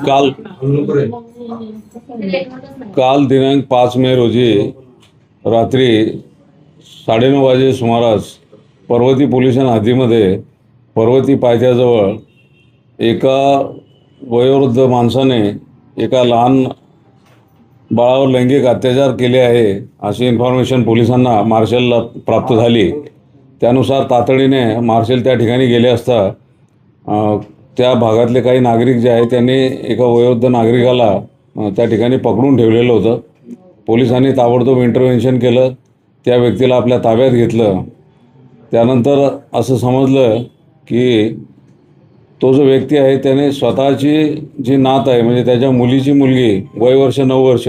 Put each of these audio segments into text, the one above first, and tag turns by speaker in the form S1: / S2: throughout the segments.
S1: काल काल दिनांक 5 मे रोजी रात्री 9:30 वाजे सुमारास पर्वती पोलीस स्टेशन हद्दीमध्ये पर्वती पायथ्याजवळ एका वयोवृद्ध माणसाने एका लहान बाळावर लैंगिक अत्याचार केले आहे अशी इन्फॉर्मेशन पोलिसांना मार्शलला प्राप्त झाली। त्यानुसार तातडीने मार्शल त्या ठिकाणी गेले असता त्या भागातले काही नागरिक जे आहेत त्यांनी एका वयोवृद्ध नागरिकाला त्या ठिकाणी पकडून ठेवलेलं होतं। पोलिसांनी ताबडतोब इंटरव्हेन्शन केलं, त्या व्यक्तीला आपल्या ताब्यात घेतलं। त्यानंतर असं समजलं की तो जो व्यक्ती आहे त्याने स्वतःची जी नात आहे म्हणजे त्याच्या मुलीची मुलगी वय वर्ष 9 वर्ष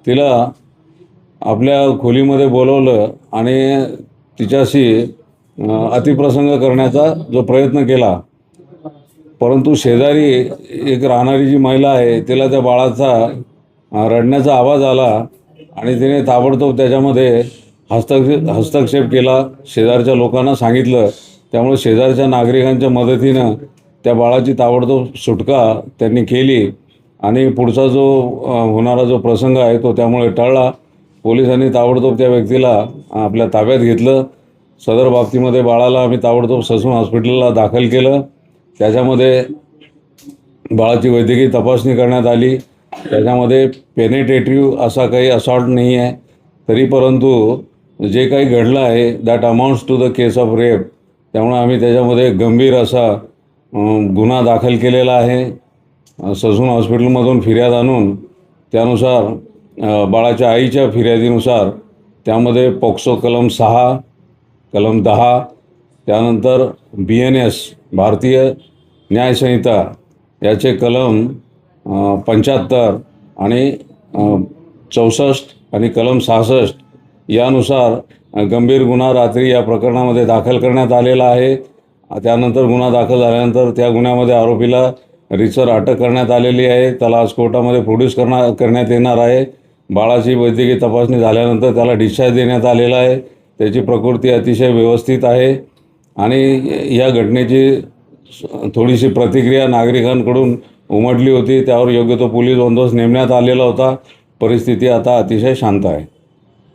S1: तिला आपल्या खोलीमध्ये बोलवलं आणि तिच्याशी अतिप्रसंग करण्याचा जो प्रयत्न केला, परंतु शेजारी एक राहणारी जी महिला आहे तिला त्या बाळाचा रडण्याचा आवाज आला आणि तिने ताबडतोब त्याच्यामध्ये हस्तक्षेप केला, शेजारच्या लोकांना सांगितलं। त्यामुळे शेजारच्या नागरिकांच्या मदतीनं त्या बाळाची ताबडतोब सुटका त्यांनी केली आणि पुढचा जो होणारा जो प्रसंग आहे तो त्यामुळे टळला। पोलिसांनी ताबडतोब त्या व्यक्तीला आपल्या ताब्यात घेतलं। सदर बाबतीमध्ये बाळाला आम्ही ताबडतोब ससून हॉस्पिटलला दाखल केलं। त्याच्यामध्ये बाळाची वैद्यकीय तपासणी करण्यात आली। त्याच्यामध्ये पेनिट्रेटिव्ह असा काही असॉल्ट नाही आहे, तरी परंतु जे काही घडलं आहे that amounts to the case of rape, त्यामुळे आम्ही त्याच्यामध्ये गंभीर असा गुन्हा दाखल केलेला आहे। ससून हॉस्पिटलमधून फिर्याद आणून त्यानुसार बाळाच्या आईच्या फिर्यादीनुसार त्यामध्ये पोक्सो कलम 6, कलम 10, त्यानंतर BNS भारतीय न्यायसंहिता याचे कलम 75 आणि 64 आणि कलम 66 यानुसार गंभीर गुन्हा रात्री या प्रकरणामध्ये दाखल करण्यात आलेला आहे। त्यानंतर गुन्हा दाखल झाल्यानंतर त्या गुन्ह्यामध्ये आरोपीला रीतसर अटक करण्यात आलेली आहे। त्याला आज कोर्टामध्ये प्रोड्यूस करण्यात येणार आहे। बाळाची वैद्यकीय तपासणी झाल्यानंतर त्याला डिस्चार्ज देण्यात आलेला आहे। त्याची प्रकृती अतिशय व्यवस्थित आहे आणि या घटनेची थोडीशी प्रतिक्रिया नागरिकांकडून उमटली होती, त्यावर योग्य तो पोलीस बंदोबस्त नेमण्यात आलेला होता। परिस्थिती आता अतिशय शांत आहे।